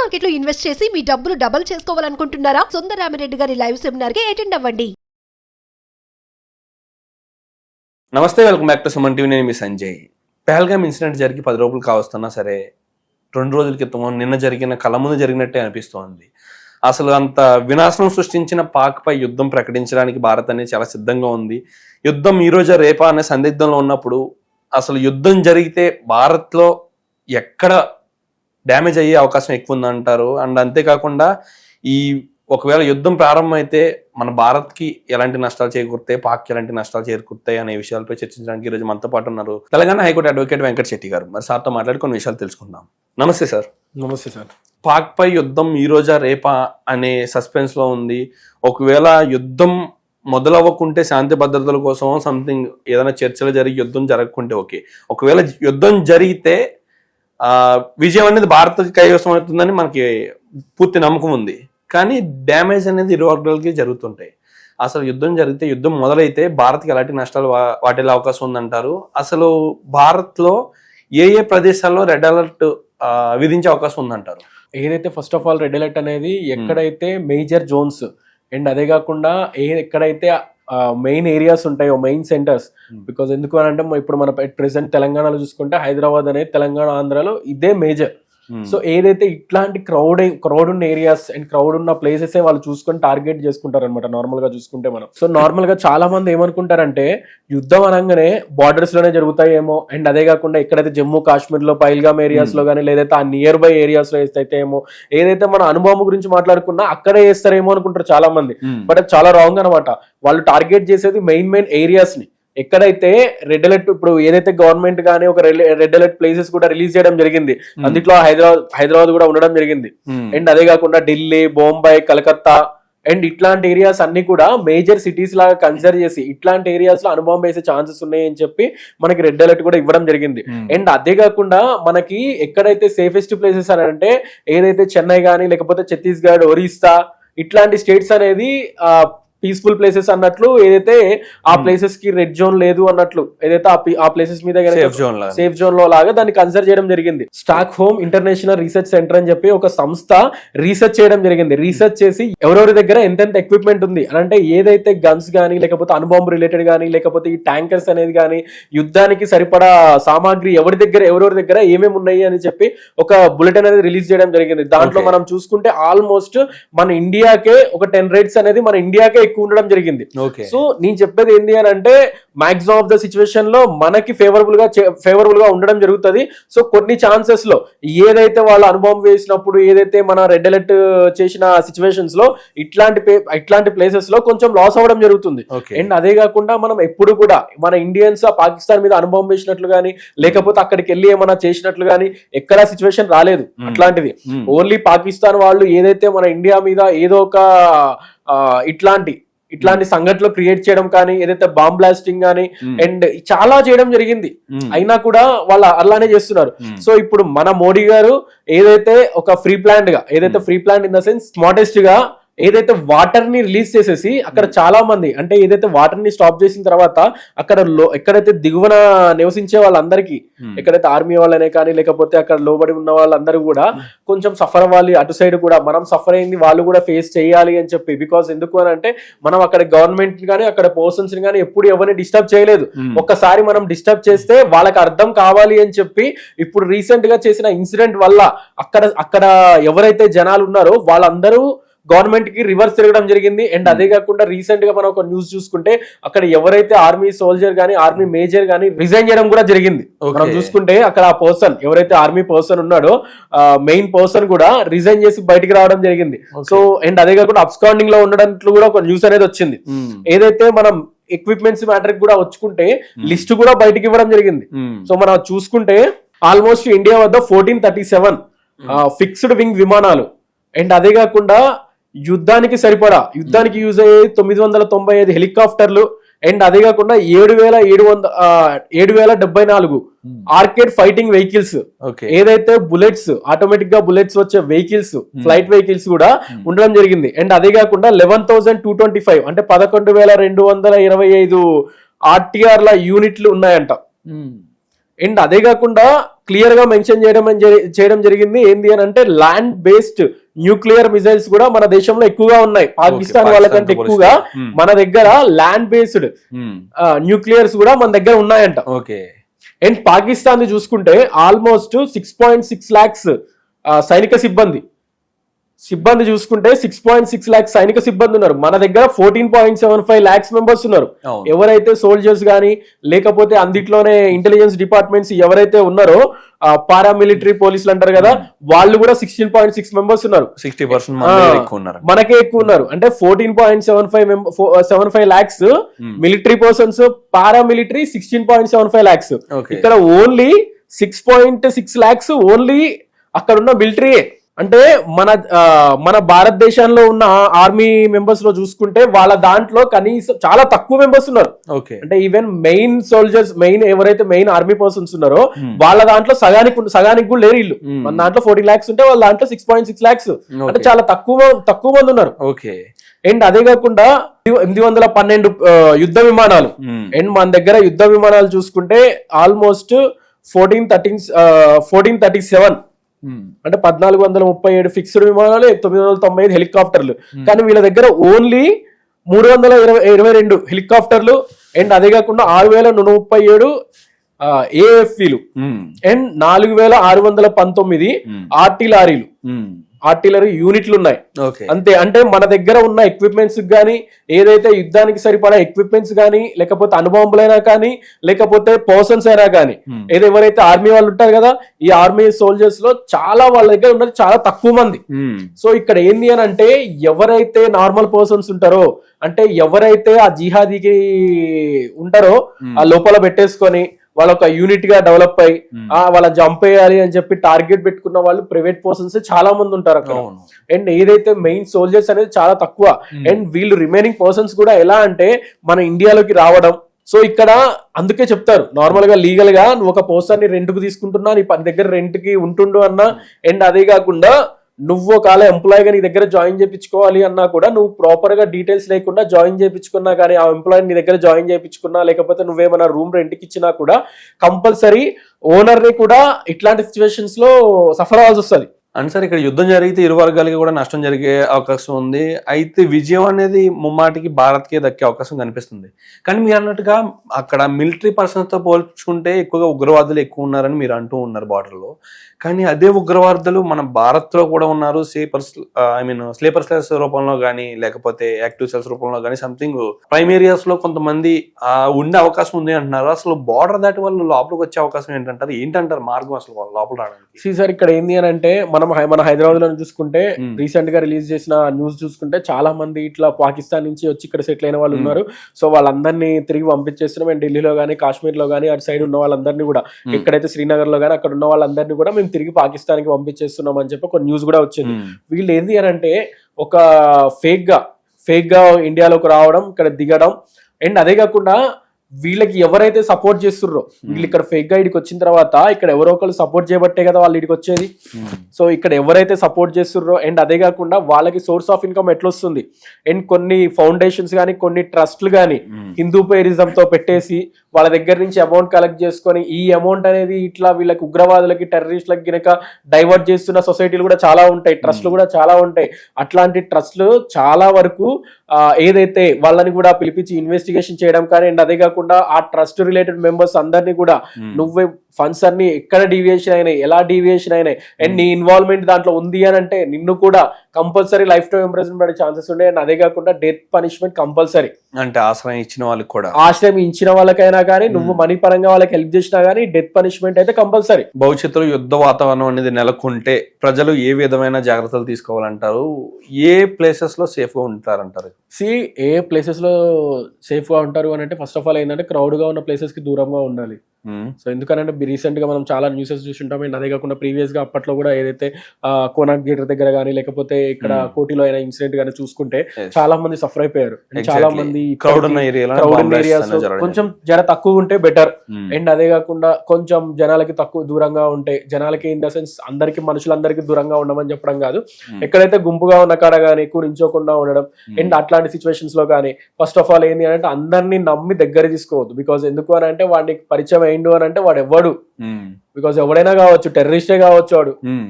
Market లో invest చేసి మీ డబ్బులు డబుల్ చేసుకోవాలనుకుంటున్నారా? సుందరరామిరెడ్డి గారి లైవ్ సెమినార్ కి అటెండ్ అవ్వండి. నమస్తే, welcome back to Suman TV. నేను మీ సంజయ్. పహల్గామ్ ఇన్సిడెంట్ జరిగి 10 రోజులు కావస్తున్నా సరే 2 రోజుల క్రితం నిన్న జరిగిన కళ్ళ ముందు జరిగినట్టే అనిపిస్తోంది. అసలు అంత వినాశనం సృష్టించిన పాక్ పై యుద్ధం ప్రకటించడానికి భారత్ అనేది చాలా సిద్ధంగా ఉంది. యుద్ధం ఈ రోజు రేపా అనే సందిగ్ధంలో ఉన్నప్పుడు అసలు యుద్ధం జరిగితే భారత్లో ఎక్కడ డ్యామేజ్ అయ్యే అవకాశం ఎక్కువ ఉందంటారు? అండ్ అంతేకాకుండా ఈ ఒకవేళ యుద్ధం ప్రారంభమైతే మన భారత్కి ఎలాంటి నష్టాలు చేకూరుతాయి, పాక్కి ఎలాంటి నష్టాలు చేకూరుతాయి అనే విషయాలపై చర్చించడానికి ఈరోజు మనతో పాటు ఉన్నారు తెలంగాణ హైకోర్టు అడ్వకేట్ వెంకట శెట్టి గారు. మరి సార్తో మాట్లాడి కొన్ని విషయాలు తెలుసుకుందాం. నమస్తే సార్. నమస్తే సార్. పాక్ పై యుద్ధం ఈ రోజా రేపా అనే సస్పెన్స్ లో ఉంది. ఒకవేళ యుద్ధం మొదలవ్వకుంటే శాంతి భద్రతల కోసం సంథింగ్ ఏదైనా చర్చలు జరిగి యుద్ధం జరగకుంటే ఓకే. ఒకవేళ యుద్ధం జరిగితే విజయం అనేది భారత్కి కైవసం అవుతుందని మనకి పూర్తి నమ్మకం ఉంది. కానీ డ్యామేజ్ అనేది ఇరు వర్గాలకి జరుగుతుంటాయి. అసలు యుద్ధం జరిగితే, యుద్ధం మొదలైతే భారత్కి ఎలాంటి నష్టాలు వాటిల్లే అవకాశం ఉందంటారు? అసలు భారత్లో ఏ ఏ ప్రదేశాల్లో రెడ్ అలర్ట్ విధించే అవకాశం ఉందంటారు? ఏదైతే first of all red alert అనేది ఎక్కడైతే మేజర్ జోన్స్ అండ్ అదే కాకుండా ఎక్కడైతే మెయిన్ ఏరియాస్ ఉంటాయో, మెయిన్ సెంటర్స్. బికాజ్ ఎందుకు అని అంటే ఇప్పుడు మన ప్రెసెంట్ తెలంగాణలో చూసుకుంటే హైదరాబాద్ అనేది తెలంగాణ, ఆంధ్రాలో ఇదే మేజర్. సో ఏదైతే ఇట్లాంటి క్రౌడ్ ఉన్న ఏరియాస్ అండ్ క్రౌడ్ ఉన్న ప్లేసెస్ వాళ్ళు చూసుకొని టార్గెట్ చేసుకుంటారు అనమాట. నార్మల్ గా చూసుకుంటే మనం నార్మల్ గా చాలా మంది ఏమనుకుంటారంటే యుద్ధం అనగానే బార్డర్స్ లోనే జరుగుతాయేమో, అండ్ అదే కాకుండా ఎక్కడైతే జమ్మూ కాశ్మీర్ లో పైల్గామ్ ఏరియాస్ లో కానీ లేదైతే ఆ నియర్ బై ఏరియాస్ లో వేస్తే ఏమో, ఏదైతే మన అనుభవం గురించి మాట్లాడుకున్నా అక్కడే వేస్తారేమో అనుకుంటారు చాలా మంది. బట్ అది చాలా రాంగ్ అనమాట. వాళ్ళు టార్గెట్ చేసేది మెయిన్ ఏరియాస్ ని. ఎక్కడైతే రెడ్ అలర్ట్, ఇప్పుడు ఏదైతే గవర్నమెంట్ గానీ ఒక రెడ్ అలర్ట్ ప్లేసెస్ కూడా రిలీజ్ చేయడం జరిగింది, అందులో హైదరాబాద్ కూడా ఉండడం జరిగింది. అండ్ అదే కాకుండా ఢిల్లీ, బొంబాయి, కలకత్తా అండ్ ఇట్లాంటి ఏరియాస్ అన్ని కూడా మేజర్ సిటీస్ లాగా కన్సిడర్ చేసి ఇట్లాంటి ఏరియాస్ లో అనుభవం వేసే ఛాన్సెస్ ఉన్నాయని చెప్పి మనకి రెడ్ అలర్ట్ కూడా ఇవ్వడం జరిగింది. అండ్ అదే కాకుండా మనకి ఎక్కడైతే సేఫెస్ట్ ప్లేసెస్ అని అంటే ఏదైతే చెన్నై గానీ లేకపోతే ఛత్తీస్గఢ్, ఒరిస్సా ఇట్లాంటి స్టేట్స్ అనేది పీస్ఫుల్ ప్లేసెస్ అన్నట్లు, ఏదైతే ఆ ప్లేసెస్ కి రెడ్ జోన్ లేదు అన్నట్లు, ఏదైతే ఆ ప్లేసెస్ మీద సేఫ్ జోన్ లో లాగా దాన్ని కన్సిడర్ చేయడం జరిగింది. Stock home international research centre అని చెప్పి ఒక సంస్థ రీసెర్చ్ చేయడం జరిగింది. రీసెర్చ్ చేసి ఎవరెవరి దగ్గర ఎంతెంత ఎక్విప్మెంట్ ఉంది అని అంటే ఏదైతే గన్స్ గానీ లేకపోతే అణుబాంబు రిలేటెడ్ గానీ లేకపోతే ఈ ట్యాంకర్స్ అనేది గానీ యుద్ధానికి సరిపడా సామాగ్రి ఎవరెవరి దగ్గర ఏమేమి ఉన్నాయి అని చెప్పి ఒక బులెటిన్ అనేది రిలీజ్ చేయడం జరిగింది. దాంట్లో మనం చూసుకుంటే ఆల్మోస్ట్ మన ఇండియాకే ఒక 10 రేట్స్ అనేది మన ఇండియాకే ఎక్కువ ఉండడం జరిగింది. సో నేను చెప్పేది ఏంటి అని అంటే మాక్సిమం ఆఫ్ ద సిచ్యువేషన్ లో మనకి ఫేవరబుల్ గా ఉండడం జరుగుతుంది. సో కొన్ని ఛాన్సెస్ లో ఏదైతే వాళ్ళ అనుభవం వేసినప్పుడు ఏదైతే మన రెడ్ అలర్ట్ చేసిన సిచ్యువేషన్స్ లో ఇట్లాంటి ప్లేసెస్ లో కొంచెం లాస్ అవ్వడం జరుగుతుంది. అండ్ అదే కాకుండా మనం ఎప్పుడు కూడా మన ఇండియన్స్ పాకిస్తాన్ మీద అనుభవం వేసినట్లు గానీ లేకపోతే అక్కడికి వెళ్ళి ఏమైనా చేసినట్లు గానీ ఎక్కడా సిచ్యువేషన్ రాలేదు అట్లాంటిది. ఓన్లీ పాకిస్తాన్ వాళ్ళు ఏదైతే మన ఇండియా మీద ఏదో ఒక ఇట్లాంటి సంఘటనలు క్రియేట్ చేయడం కానీ ఏదైతే బాంబ్ బ్లాస్టింగ్ కానీ అండ్ చాలా చేయడం జరిగింది. అయినా కూడా వాళ్ళు అలానే చేస్తున్నారు. సో ఇప్పుడు మన మోడీ గారు ఏదైతే ఒక free plan in the sense smartest గా ఏదైతే వాటర్ ని రిలీజ్ చేసేసి అక్కడ చాలా మంది అంటే ఏదైతే వాటర్ ని స్టాప్ చేసిన తర్వాత అక్కడ ఎక్కడైతే దిగువన నివసించే వాళ్ళందరికీ ఎక్కడైతే ఆర్మీ వాళ్ళనే కానీ లేకపోతే అక్కడ లోబడి ఉన్న వాళ్ళందరూ కూడా కొంచెం సఫర్ అవ్వాలి. అటు సైడ్ కూడా మనం సఫర్ అయింది వాళ్ళు కూడా ఫేస్ చేయాలి అని చెప్పి. బికాస్ ఎందుకు అని అంటే మనం అక్కడ గవర్నమెంట్ కానీ అక్కడ పర్సన్స్ కానీ ఎప్పుడు ఎవరిని డిస్టర్బ్ చేయలేదు. ఒక్కసారి మనం డిస్టర్బ్ చేస్తే వాళ్ళకి అర్థం కావాలి అని చెప్పి ఇప్పుడు రీసెంట్ గా చేసిన ఇన్సిడెంట్ వల్ల అక్కడ ఎవరైతే జనాలు ఉన్నారో వాళ్ళందరూ గవర్నమెంట్ కి రివర్స్ తిరగడం జరిగింది. అండ్ అదే కాకుండా రీసెంట్ గా మనం ఒక న్యూస్ చూసుకుంటే అక్కడ ఎవరైతే ఆర్మీ సోల్జర్ గానీ ఆర్మీ మేజర్ గానీ రిజైన్ చేయడం కూడా జరిగింది. మనం చూసుకుంటే అక్కడ ఆ పర్సన్ ఎవరైతే ఆర్మీ పర్సన్ ఉన్నాడో మెయిన్ పర్సన్ కూడా రిజైన్ చేసి బయటికి రావడం జరిగింది. సో అండ్ అదే కాకుండా అబ్స్కాండింగ్ లో ఉండడంలో కూడా ఒక న్యూస్ అనేది వచ్చింది. ఏదైతే మనం ఎక్విప్మెంట్స్ మ్యాటర్ కూడా వచ్చుకుంటే లిస్ట్ కూడా బయటికి ఇవ్వడం జరిగింది. సో మనం చూసుకుంటే ఆల్మోస్ట్ ఇండియా వద్ద 1437 ఫిక్స్డ్ వింగ్ విమానాలు అండ్ అదే కాకుండా యుద్ధానికి యూజ్ అయ్యే 995 హెలికాప్టర్లు అండ్ అదే కాకుండా 7,074 ఆర్కేడ్ ఫైటింగ్ వెహికల్స్, ఏదైతే బుల్లెట్స్ ఆటోమేటిక్ గా బుల్లెట్స్ వచ్చే వెహికల్స్ ఫ్లైట్ వెహికల్స్ కూడా ఉండడం జరిగింది. అండ్ అదే కాకుండా 11,225 అంటే 11,225 ఆర్టీఆర్ల యూనిట్లు ఉన్నాయంట. అండ్ అదే కాకుండా క్లియర్ గా మెన్షన్ చేయడం జరిగింది. ఏంది అని అంటే ల్యాండ్ బేస్డ్ న్యూక్లియర్ మిసైల్స్ కూడా మన దేశంలో ఎక్కువగా ఉన్నాయి. పాకిస్తాన్ వాళ్ళకంటే ఎక్కువగా మన దగ్గర ల్యాండ్ బేస్డ్ న్యూక్లియర్స్ కూడా మన దగ్గర ఉన్నాయంట. ఓకే. అండ్ పాకిస్తాన్ చూసుకుంటే ఆల్మోస్ట్ 6.6 lakhs సైనిక సిబ్బంది చూసుకుంటే 6.6 lakhs సైనిక సిబ్బంది ఉన్నారు. మన దగ్గర 14.75 lakhs మెంబర్స్ ఉన్నారు. ఎవరైతే సోల్జర్స్ గానీ లేకపోతే అందుట్లోనే ఇంటెలిజెన్స్ డిపార్ట్మెంట్స్ ఎవరైతే ఉన్నారో పారామిలిటరీ పోలీసులు అంటారు కదా, వాళ్ళు కూడా 16.6 మెంబర్స్ ఉన్నారు. 60% మనకే ఎక్కువ ఉన్నారు. అంటే 14.75 lakhs military persons, paramilitary 16.75 lakhs. ఇక్కడ ఓన్లీ 6.6 lakhs ఓన్లీ అక్కడ ఉన్న మిలిటరీయే. అంటే మన భారతదేశంలో ఉన్న ఆర్మీ మెంబర్స్ లో చూసుకుంటే వాళ్ళ దాంట్లో కనీసం చాలా తక్కువ మెంబర్స్ ఉన్నారు. అంటే ఈవెన్ మెయిన్ సోల్జర్స్, ఎవరైతే మెయిన్ ఆర్మీ పర్సన్స్ ఉన్నారో వాళ్ళ దాంట్లో సగానికి కూడా లేరు ఇల్లు. మన దాంట్లో 14 lakhs ఉంటే వాళ్ళ దాంట్లో 6.6 lakhs, అంటే చాలా తక్కువ మంది ఉన్నారు. అండ్ అదే కాకుండా 812 యుద్ధ విమానాలు. అండ్ మన దగ్గర యుద్ధ విమానాలు చూసుకుంటే ఆల్మోస్ట్ 1437, అంటే 1437 ఫిక్స్డ్ విమానాలు, 995 హెలికాప్టర్లు. కానీ వీళ్ళ దగ్గర ఓన్లీ 322 హెలికాప్టర్లు, అండ్ అదే కాకుండా 6137 ఏఎఫ్లు, అండ్ 4619 ఆర్టిలరీ యూనిట్లు ఉన్నాయి. అంతే. అంటే మన దగ్గర ఉన్న ఎక్విప్మెంట్స్ గానీ, ఏదైతే యుద్ధానికి సరిపడా ఎక్విప్మెంట్స్ గానీ, లేకపోతే అణుబాంబులైనా కానీ, లేకపోతే పర్సన్స్ అయినా కానీ, ఎవరైతే ఆర్మీ వాళ్ళు ఉంటారు కదా, ఈ ఆర్మీ సోల్జర్స్ లో చాలా వాళ్ళ దగ్గర ఉన్నది చాలా తక్కువ మంది. సో ఇక్కడ ఏంది అని అంటే ఎవరైతే నార్మల్ పర్సన్స్ ఉంటారో, అంటే ఎవరైతే ఆ జిహాదీకి ఉంటారో ఆ లోపల పెట్టేసుకొని వాళ్ళ ఒక యూనిట్ గా డెవలప్ అయ్యి వాళ్ళ చంపేయాలి అని చెప్పి టార్గెట్ పెట్టుకున్న వాళ్ళు ప్రైవేట్ పర్సన్స్ చాలా మంది ఉంటారు అక్కడ. అండ్ ఏదైతే మెయిన్ సోల్జర్స్ అనేది చాలా తక్కువ. అండ్ వీళ్ళు రిమైనింగ్ పర్సన్స్ కూడా ఎలా అంటే మన ఇండియాలోకి రావడం. సో ఇక్కడ అందుకే చెప్తారు నార్మల్ గా లీగల్ గా నువ్వు ఒక పర్సన్ ని రెంట్ కు తీసుకుంటున్నా, నీ దగ్గర రెంట్ కి ఉంటుండు అన్నా, అండ్ అదే కాకుండా నువ్వు ఒకవేళ ఎంప్లాయ్ గా నీ దగ్గర జాయిన్ చేయించుకోవాలి అన్నా కూడా నువ్వు ప్రాపర్ గా డీటెయిల్స్ లేకుండా జాయిన్ చేయించుకున్నా కానీ, ఆ ఎంప్లాయ్ నీ దగ్గర జాయిన్ చేయించుకున్నా, లేకపోతే నువ్వేమైనా రూమ్ రెంట్ కి ఇచ్చినా కూడా కంపల్సరీ ఓనర్ ని కూడా ఇట్లాంటి సిచ్యువేషన్స్ లో సఫర్ అవ్వాల్సి వస్తుంది. అండ్ సార్ ఇక్కడ యుద్ధం జరిగితే ఇరు వర్గాలకి కూడా నష్టం జరిగే అవకాశం ఉంది. అయితే విజయం అనేది ముమ్మాటికి భారత్కే దక్కే అవకాశం కనిపిస్తుంది. కానీ మీరు అన్నట్టుగా అక్కడ మిలిటరీ పర్సన్స్ తో పోల్చుకుంటే ఎక్కువగా ఉగ్రవాదులు ఎక్కువ ఉన్నారని మీరు అంటూ ఉన్నారు బార్డర్లో. కానీ అదే ఉగ్రవాదులు మన భారత్ లో కూడా ఉన్నారు. స్లీపర్ సెల్స్ రూపంలో కానీ, లేకపోతే యాక్టివ్ సెల్స్ రూపంలో కానీ, సంథింగ్ ప్రైమ్ ఏరియాస్ లో కొంతమంది ఉండే అవకాశం ఉంది అంటున్నారు. అసలు బార్డర్ దాటి వాళ్ళు లోపలికి వచ్చే అవకాశం ఏంటంటారు మార్గం అసలు లోపల రావడానికి? సార్ ఇక్కడ ఏంది అని అంటే మన హైదరాబాద్ లో చూసుకుంటే రీసెంట్ గా రిలీజ్ చేసిన న్యూస్ చూసుకుంటే చాలా మంది ఇట్లా పాకిస్తాన్ నుంచి వచ్చి ఇక్కడ సెటిల్ అయిన వాళ్ళు ఉన్నారు. సో వాళ్ళందరినీ తిరిగి పంపించేస్తున్నాం. అండ్ ఢిల్లీలో గానీ, కాశ్మీర్ లో గానీ, అటు సైడ్ ఉన్న వాళ్ళందరినీ కూడా, ఎక్కడైతే శ్రీనగర్ లో గానీ అక్కడ ఉన్న వాళ్ళందరినీ కూడా మేము తిరిగి పాకిస్తాన్ కి పంపించేస్తున్నాం అని చెప్పి ఒక న్యూస్ కూడా వచ్చింది. వీళ్ళు ఏంది అని అంటే ఒక ఫేక్ గా ఇండియాలోకి రావడం, ఇక్కడ దిగడం. అండ్ అదే కాకుండా వీళ్ళకి ఎవరైతే సపోర్ట్ చేస్తుర్రో, వీళ్ళు ఇక్కడ ఫేక్ గా ఇడికి వచ్చిన తర్వాత ఇక్కడ ఎవరో ఒకరు సపోర్ట్ చేయబట్టే కదా వాళ్ళు ఇడికి వచ్చేది. సో ఇక్కడ ఎవరైతే సపోర్ట్ చేస్తుర్రో, అండ్ అదే కాకుండా వాళ్ళకి సోర్స్ ఆఫ్ ఇన్కమ్ ఎట్లా వస్తుంది, అండ్ కొన్ని ఫౌండేషన్స్ కానీ, కొన్ని ట్రస్ట్లు కానీ హిందూ పేరిజం తో పెట్టేసి వాళ్ళ దగ్గర నుంచి అమౌంట్ కలెక్ట్ చేసుకొని, ఈ అమౌంట్ అనేది ఇట్లా వీళ్ళకి ఉగ్రవాదులకి, టెర్రరిస్టులకి గినక డైవర్ట్ చేస్తున్న సొసైటీలు కూడా చాలా ఉంటాయి, ట్రస్ట్లు కూడా చాలా ఉంటాయి. అట్లాంటి ట్రస్ట్లు చాలా వరకు ఏదైతే వాళ్ళని కూడా పిలిపించి ఇన్వెస్టిగేషన్ చేయడం కానీ, అండ్ అదే కాకుండా ఆ ట్రస్ట్ రిలేటెడ్ మెంబర్స్ అందరినీ కూడా నువ్వే ఫండ్స్ అన్ని ఎక్కడ డీవియేషన్ అయినాయి, ఎలా డీవియేషన్ అయినాయి, అండ్ నీ ఇన్వాల్వ్మెంట్ దాంట్లో ఉంది అని అంటే నిన్ను కూడా కంపల్సరీ లైఫ్ టైం ఇంప్రెజన్ పడే ఛాన్సెస్ ఉండే. అండ్ అదే కాకుండా డెత్ పనిష్మెంట్ కంపల్సరీ. అంటే ఆశ్రయం ఇచ్చిన వాళ్ళకి కూడా, ఆశ్రయం ఇచ్చిన వాళ్ళకైనా కానీ, నువ్వు మనీ పరంగా వాళ్ళకి హెల్ప్ చేసినా కానీ డెత్ పనిష్మెంట్ అయితే కంపల్సరీ. భవిష్యత్తులో యుద్ధ వాతావరణం అనేది నెలకొంటే ప్రజలు ఏ విధమైన జాగ్రత్తలు తీసుకోవాలంటారు? ఏ ప్లేసెస్ లో సేఫ్ గా ఉంటారంటారు? ఏ ప్లేసెస్ లో సేఫ్ గా ఉంటారు అని అంటే ఫస్ట్ ఆఫ్ ఆల్ ఏంటంటే క్రౌడ్ గా ఉన్న ప్లేసెస్ కి దూరంగా ఉండాలి. సో ఎందుకంటే రీసెంట్ గా మనం చాలా న్యూసెస్ చూస్తుంటాం. అండ్ అదే కాకుండా ప్రీవియస్ గా అప్పట్లో కూడా ఏదైతే కోనార్క్ థియేటర్ దగ్గర కానీ, లేకపోతే ఇక్కడ కోటిలో అయిన ఇన్సిడెంట్ గానీ చూసుకుంటే చాలా మంది సఫర్ అయిపోయారు. చాలా మంది క్రౌడ్ ఏరియాస్ కొంచెం జర తక్కువ ఉంటే బెటర్. అండ్ అదే కాకుండా కొంచెం జనాలకి తక్కువ దూరంగా ఉంటే, జనాలకి ఇన్ ద సెన్స్ అందరికి మనుషులందరికీ దూరంగా ఉండమని చెప్పడం కాదు, ఎక్కడైతే గుంపుగా ఉన్న కాడ కానీ ఎక్కువ నించోకుండా ఉండడం. అండ్ అట్లాంటి సిచ్యువేషన్స్ లో కానీ ఫస్ట్ ఆఫ్ ఆల్ ఏంటి అంటే అందరినీ నమ్మి దగ్గర తీసుకోవద్దు. బికాస్ ఎందుకు అని అంటే వాడికి పరిచయం అయిండు అని అంటే వాడు ఎవ్వడు, ఉమ్, బికాస్ ఎవడైనా కావచ్చు, టెర్రరిస్టే కావచ్చు వాడు. ఉమ్,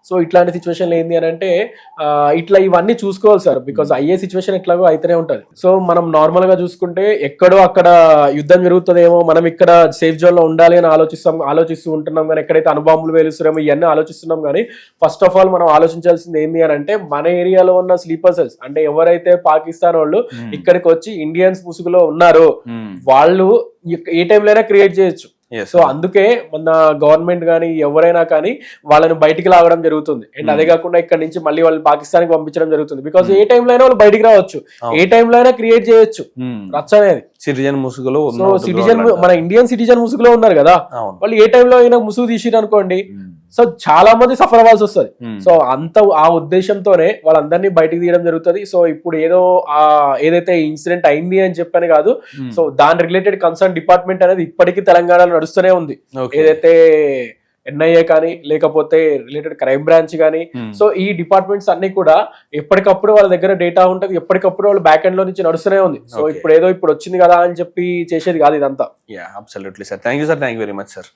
సో ఇట్లాంటి సిచ్యువేషన్ ఏంది అని అంటే ఇట్లా ఇవన్నీ చూసుకోవాలి సార్, బికాస్ అయ్యే సిచ్యువేషన్ ఎట్లాగో అయితేనే ఉంటది. సో మనం నార్మల్ గా చూసుకుంటే ఎక్కడో అక్కడ యుద్ధం జరుగుతుందేమో, మనం ఇక్కడ సేఫ్ జోన్ లో ఉండాలి అని ఆలోచిస్తూ ఉంటున్నాం కానీ, ఎక్కడైతే అణుబాంబులు వేలుస్తున్నామో ఇవన్నీ ఆలోచిస్తున్నాం కానీ, ఫస్ట్ ఆఫ్ ఆల్ మనం ఆలోచించాల్సింది ఏంది అని అంటే మన ఏరియాలో ఉన్న స్లీపర్ సెల్స్, అంటే ఎవరైతే పాకిస్తాన్ వాళ్ళు ఇక్కడికి వచ్చి ఇండియన్స్ ముసుగులో ఉన్నారో వాళ్ళు ఏ టైంలో అయినా క్రియేట్ చేయొచ్చు. yes, సో అందుకే మన గవర్నమెంట్ కానీ ఎవరైనా కానీ వాళ్ళని బయటికి లాగడం జరుగుతుంది. అండ్ అదే కాకుండా ఇక్కడ నుంచి మళ్ళీ వాళ్ళు పాకిస్తాన్ కి పంపించడం జరుగుతుంది. బికాస్ ఏ టైంలో అయినా వాళ్ళు బయటికి రావచ్చు, ఏ టైంలో అయినా క్రియేట్ చేయొచ్చు రచ్చ అనేది. సిటిజన్ ముసుగులో సో సిటిజన్, మన ఇండియన్ సిటిజన్ ముసుగులో ఉన్నారు కదా, వాళ్ళు ఏ టైంలో అయినా ముసుగు తీసిరు అనుకోండి, సో చాలా మంది సఫర్ అవ్వాల్సి వస్తుంది. సో ఆ ఉద్దేశంతోనే వాళ్ళందరినీ బయటికి తీయడం జరుగుతుంది. సో ఇప్పుడు ఏదైతే ఇన్సిడెంట్ అయింది అని చెప్పని కాదు, సో దాని రిలేటెడ్ కన్సర్న్ డిపార్ట్మెంట్ అనేది ఇప్పటికీ తెలంగాణలో నడుస్తూనే ఉంది. ఏదైతే ఎన్ఐఏ కానీ లేకపోతే రిలేటెడ్ క్రైమ్ బ్రాంచ్ కానీ, సో ఈ డిపార్ట్మెంట్స్ అన్ని కూడా ఎప్పటికప్పుడు వాళ్ళ దగ్గర డేటా ఉంటది, ఎప్పటికప్పుడు వాళ్ళు బ్యాక్ ఎండ్ లో నుంచి నడుస్తూనే ఉంది. సో ఇప్పుడు వచ్చింది కదా అని చెప్పి చేసేది కాదు ఇదంతా. Absolutely sir. Thank you sir, thank you very much sir.